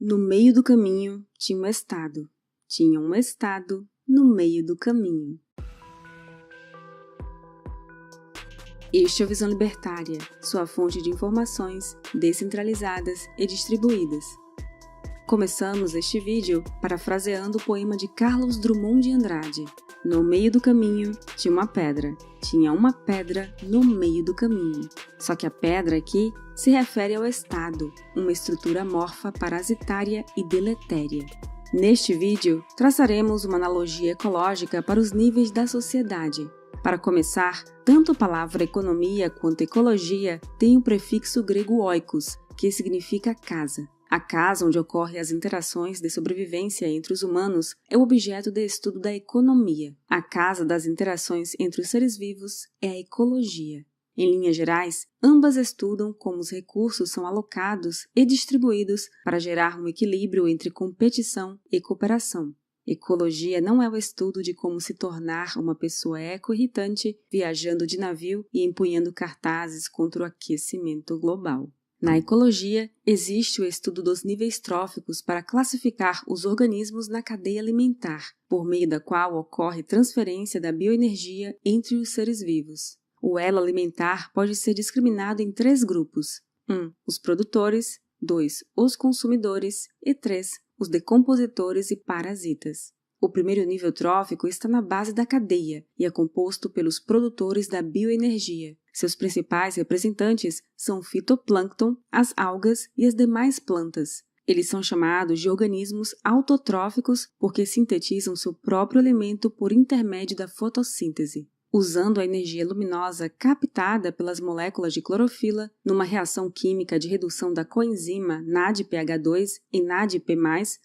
No meio do caminho tinha um estado. Tinha um estado no meio do caminho. Este é o Visão Libertária, sua fonte de informações descentralizadas e distribuídas. Começamos este vídeo parafraseando o poema de Carlos Drummond de Andrade. No meio do caminho tinha uma pedra. Tinha uma pedra no meio do caminho. Só que a pedra aqui se refere ao estado, uma estrutura amorfa, parasitária e deletéria. Neste vídeo, traçaremos uma analogia ecológica para os níveis da sociedade. Para começar, tanto a palavra economia quanto ecologia têm o prefixo grego oikos, que significa casa. A casa onde ocorrem as interações de sobrevivência entre os humanos é o objeto de estudo da economia. A casa das interações entre os seres vivos é a ecologia. Em linhas gerais, ambas estudam como os recursos são alocados e distribuídos para gerar um equilíbrio entre competição e cooperação. Ecologia não é o estudo de como se tornar uma pessoa eco-irritante viajando de navio e empunhando cartazes contra o aquecimento global. Na ecologia, existe o estudo dos níveis tróficos para classificar os organismos na cadeia alimentar, por meio da qual ocorre transferência da bioenergia entre os seres vivos. O elo alimentar pode ser discriminado em 3 grupos. 1. Os produtores. 2. Os consumidores. E 3. Os decompositores e parasitas. O primeiro nível trófico está na base da cadeia e é composto pelos produtores da bioenergia. Seus principais representantes são o fitoplâncton, as algas e as demais plantas. Eles são chamados de organismos autotróficos porque sintetizam seu próprio alimento por intermédio da fotossíntese. Usando a energia luminosa captada pelas moléculas de clorofila, numa reação química de redução da coenzima NADPH2 em NADP+,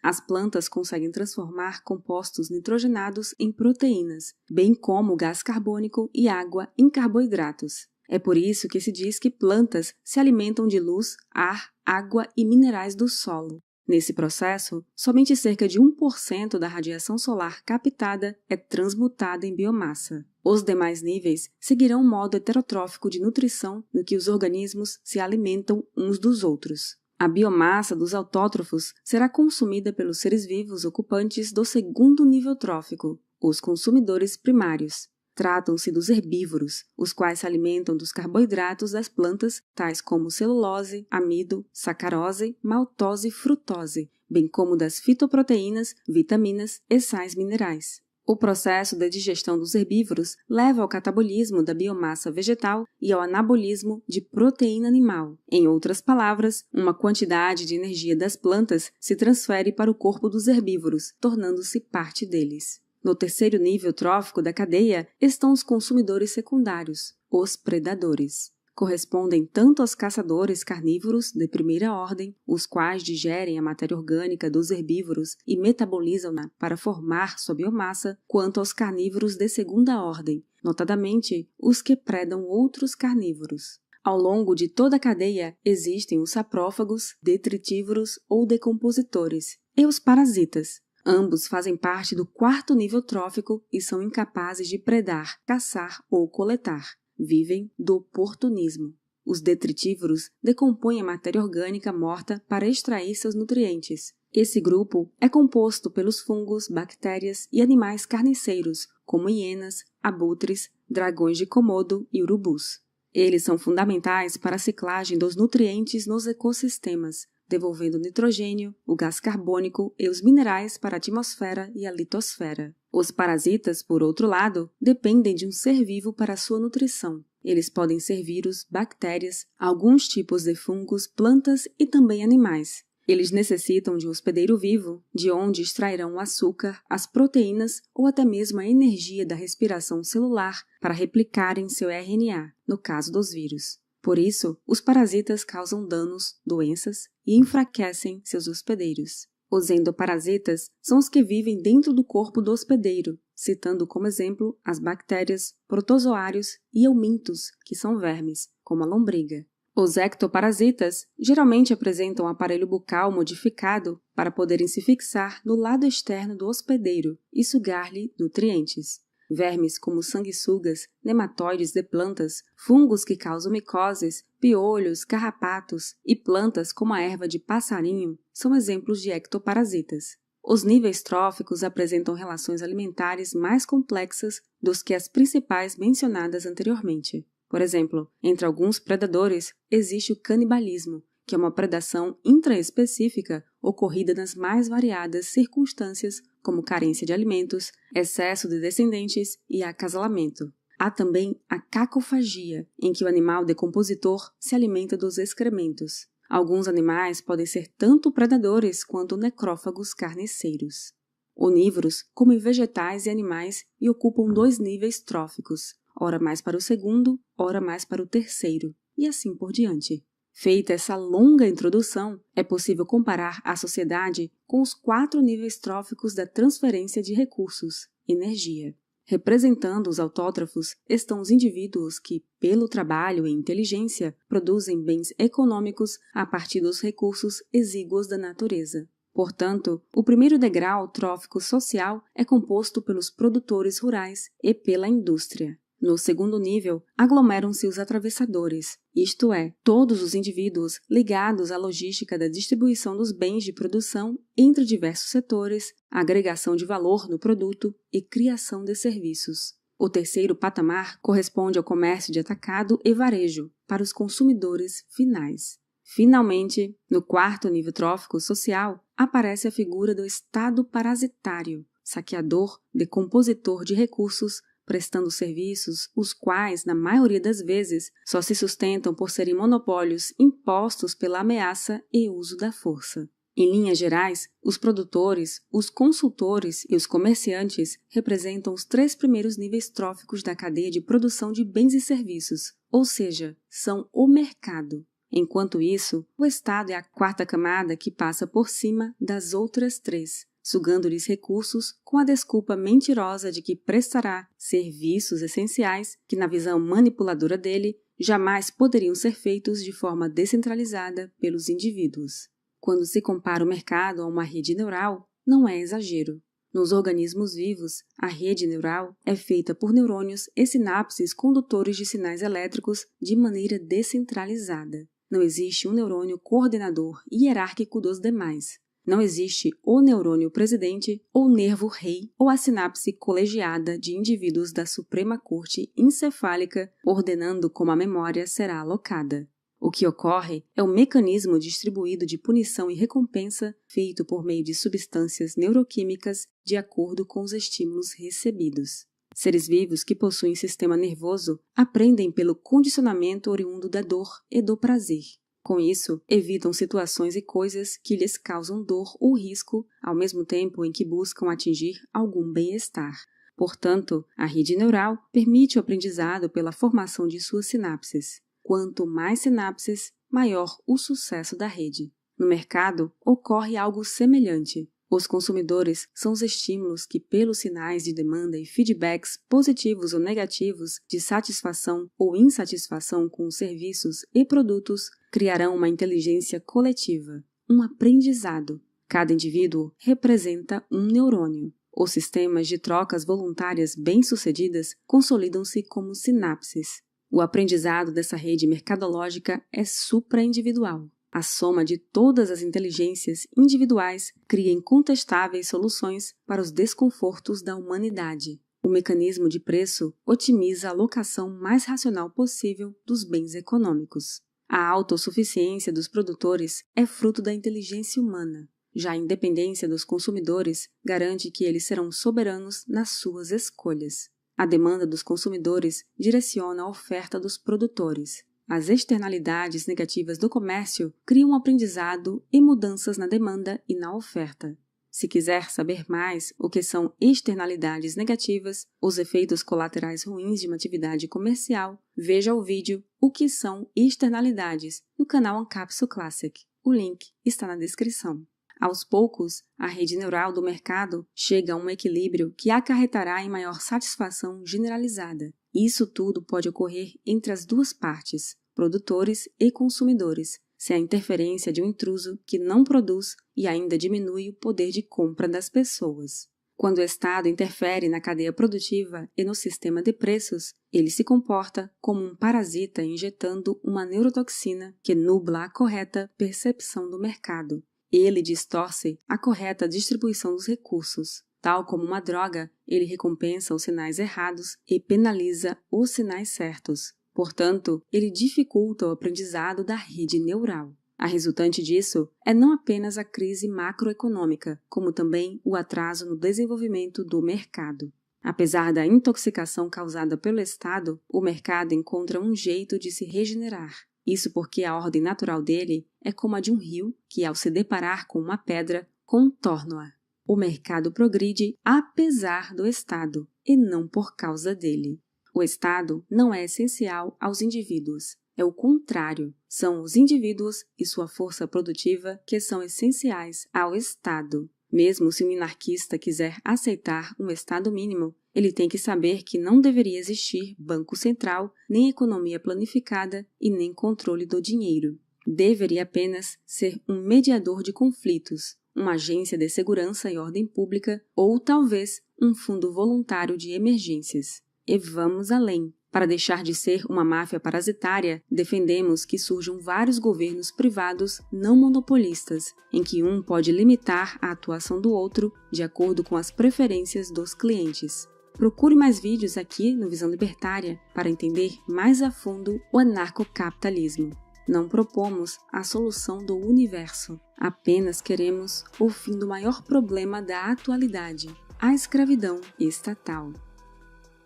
as plantas conseguem transformar compostos nitrogenados em proteínas, bem como gás carbônico e água em carboidratos. É por isso que se diz que plantas se alimentam de luz, ar, água e minerais do solo. Nesse processo, somente cerca de 1% da radiação solar captada é transmutada em biomassa. Os demais níveis seguirão um modo heterotrófico de nutrição no que os organismos se alimentam uns dos outros. A biomassa dos autótrofos será consumida pelos seres vivos ocupantes do segundo nível trófico, os consumidores primários. Tratam-se dos herbívoros, os quais se alimentam dos carboidratos das plantas, tais como celulose, amido, sacarose, maltose e frutose, bem como das fitoproteínas, vitaminas e sais minerais. O processo de digestão dos herbívoros leva ao catabolismo da biomassa vegetal e ao anabolismo de proteína animal. Em outras palavras, uma quantidade de energia das plantas se transfere para o corpo dos herbívoros, tornando-se parte deles. No terceiro nível trófico da cadeia estão os consumidores secundários, os predadores. Correspondem tanto aos caçadores carnívoros de primeira ordem, os quais digerem a matéria orgânica dos herbívoros e metabolizam-na para formar sua biomassa, quanto aos carnívoros de segunda ordem, notadamente os que predam outros carnívoros. Ao longo de toda a cadeia existem os saprófagos, detritívoros ou decompositores, e os parasitas. Ambos fazem parte do 4º nível trófico e são incapazes de predar, caçar ou coletar. Vivem do oportunismo. Os detritívoros decompõem a matéria orgânica morta para extrair seus nutrientes. Esse grupo é composto pelos fungos, bactérias e animais carniceiros, como hienas, abutres, dragões de Komodo e urubus. Eles são fundamentais para a ciclagem dos nutrientes nos ecossistemas, devolvendo o nitrogênio, o gás carbônico e os minerais para a atmosfera e a litosfera. Os parasitas, por outro lado, dependem de um ser vivo para sua nutrição. Eles podem ser vírus, bactérias, alguns tipos de fungos, plantas e também animais. Eles necessitam de um hospedeiro vivo, de onde extrairão o açúcar, as proteínas ou até mesmo a energia da respiração celular para replicarem seu RNA, no caso dos vírus. Por isso, os parasitas causam danos, doenças e enfraquecem seus hospedeiros. Os endoparasitas são os que vivem dentro do corpo do hospedeiro, citando como exemplo as bactérias, protozoários e eumintos, que são vermes, como a lombriga. Os ectoparasitas geralmente apresentam um aparelho bucal modificado para poderem se fixar no lado externo do hospedeiro e sugar-lhe nutrientes. Vermes como sanguessugas, nematóides de plantas, fungos que causam micoses, piolhos, carrapatos e plantas como a erva de passarinho são exemplos de ectoparasitas. Os níveis tróficos apresentam relações alimentares mais complexas dos que as principais mencionadas anteriormente. Por exemplo, entre alguns predadores existe o canibalismo, que é uma predação intraespecífica ocorrida nas mais variadas circunstâncias, como carência de alimentos, excesso de descendentes e acasalamento. Há também a cacofagia, em que o animal decompositor se alimenta dos excrementos. Alguns animais podem ser tanto predadores quanto necrófagos carniceiros. Onívoros comem vegetais e animais e ocupam 2 níveis tróficos, ora mais para o segundo, ora mais para o terceiro, e assim por diante. Feita essa longa introdução, é possível comparar a sociedade com os 4 níveis tróficos da transferência de recursos, energia. Representando os autótrofos estão os indivíduos que, pelo trabalho e inteligência, produzem bens econômicos a partir dos recursos exíguos da natureza. Portanto, o primeiro degrau trófico social é composto pelos produtores rurais e pela indústria. No segundo nível, aglomeram-se os atravessadores, isto é, todos os indivíduos ligados à logística da distribuição dos bens de produção entre diversos setores, agregação de valor no produto e criação de serviços. O terceiro patamar corresponde ao comércio de atacado e varejo, para os consumidores finais. Finalmente, no quarto nível trófico social, aparece a figura do Estado parasitário, saqueador, decompositor de recursos, prestando serviços, os quais, na maioria das vezes, só se sustentam por serem monopólios impostos pela ameaça e uso da força. Em linhas gerais, os produtores, os consultores e os comerciantes representam os 3 primeiros níveis tróficos da cadeia de produção de bens e serviços, ou seja, são o mercado. Enquanto isso, o Estado é a 4ª camada que passa por cima das outras 3, sugando-lhes recursos com a desculpa mentirosa de que prestará serviços essenciais que, na visão manipuladora dele, jamais poderiam ser feitos de forma descentralizada pelos indivíduos. Quando se compara o mercado a uma rede neural, não é exagero. Nos organismos vivos, a rede neural é feita por neurônios e sinapses condutores de sinais elétricos de maneira descentralizada. Não existe um neurônio coordenador hierárquico dos demais. Não existe o neurônio presidente, ou nervo rei, ou a sinapse colegiada de indivíduos da Suprema Corte encefálica ordenando como a memória será alocada. O que ocorre é um mecanismo distribuído de punição e recompensa feito por meio de substâncias neuroquímicas de acordo com os estímulos recebidos. Seres vivos que possuem sistema nervoso aprendem pelo condicionamento oriundo da dor e do prazer. Com isso, evitam situações e coisas que lhes causam dor ou risco, ao mesmo tempo em que buscam atingir algum bem-estar. Portanto, a rede neural permite o aprendizado pela formação de suas sinapses. Quanto mais sinapses, maior o sucesso da rede. No mercado, ocorre algo semelhante. Os consumidores são os estímulos que, pelos sinais de demanda e feedbacks positivos ou negativos de satisfação ou insatisfação com os serviços e produtos, criarão uma inteligência coletiva, um aprendizado. Cada indivíduo representa um neurônio. Os sistemas de trocas voluntárias bem-sucedidas consolidam-se como sinapses. O aprendizado dessa rede mercadológica é supraindividual. A soma de todas as inteligências individuais cria incontestáveis soluções para os desconfortos da humanidade. O mecanismo de preço otimiza a alocação mais racional possível dos bens econômicos. A autossuficiência dos produtores é fruto da inteligência humana. Já a independência dos consumidores garante que eles serão soberanos nas suas escolhas. A demanda dos consumidores direciona a oferta dos produtores. As externalidades negativas do comércio criam um aprendizado e mudanças na demanda e na oferta. Se quiser saber mais o que são externalidades negativas, os efeitos colaterais ruins de uma atividade comercial, veja o vídeo O que são externalidades no canal Ancapsu Classic. O link está na descrição. Aos poucos, a rede neural do mercado chega a um equilíbrio que acarretará em maior satisfação generalizada. Isso tudo pode ocorrer entre as 2 partes, produtores e consumidores, sem a interferência de um intruso que não produz e ainda diminui o poder de compra das pessoas. Quando o Estado interfere na cadeia produtiva e no sistema de preços, ele se comporta como um parasita injetando uma neurotoxina que nubla a correta percepção do mercado. Ele distorce a correta distribuição dos recursos. Tal como uma droga, ele recompensa os sinais errados e penaliza os sinais certos. Portanto, ele dificulta o aprendizado da rede neural. A resultante disso é não apenas a crise macroeconômica, como também o atraso no desenvolvimento do mercado. Apesar da intoxicação causada pelo Estado, o mercado encontra um jeito de se regenerar. Isso porque a ordem natural dele é como a de um rio que, ao se deparar com uma pedra, contorna-a. O mercado progride apesar do Estado e não por causa dele. O Estado não é essencial aos indivíduos. É o contrário, são os indivíduos e sua força produtiva que são essenciais ao Estado. Mesmo se o minarquista quiser aceitar um Estado mínimo, ele tem que saber que não deveria existir banco central, nem economia planificada e nem controle do dinheiro. Deveria apenas ser um mediador de conflitos, uma agência de segurança e ordem pública ou talvez um fundo voluntário de emergências. E vamos além. Para deixar de ser uma máfia parasitária, defendemos que surjam vários governos privados não monopolistas, em que um pode limitar a atuação do outro de acordo com as preferências dos clientes. Procure mais vídeos aqui no Visão Libertária para entender mais a fundo o anarcocapitalismo. Não propomos a solução do universo, apenas queremos o fim do maior problema da atualidade, a escravidão estatal.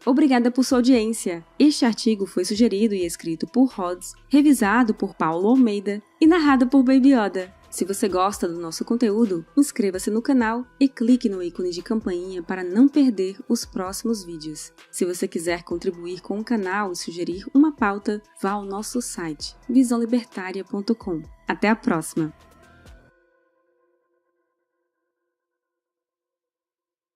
Obrigada por sua audiência. Este artigo foi sugerido e escrito por Rhodes, revisado por Paulo Almeida e narrado por Baby Yoda. Se você gosta do nosso conteúdo, inscreva-se no canal e clique no ícone de campainha para não perder os próximos vídeos. Se você quiser contribuir com o canal e sugerir uma pauta, vá ao nosso site visãolibertaria.com. Até a próxima!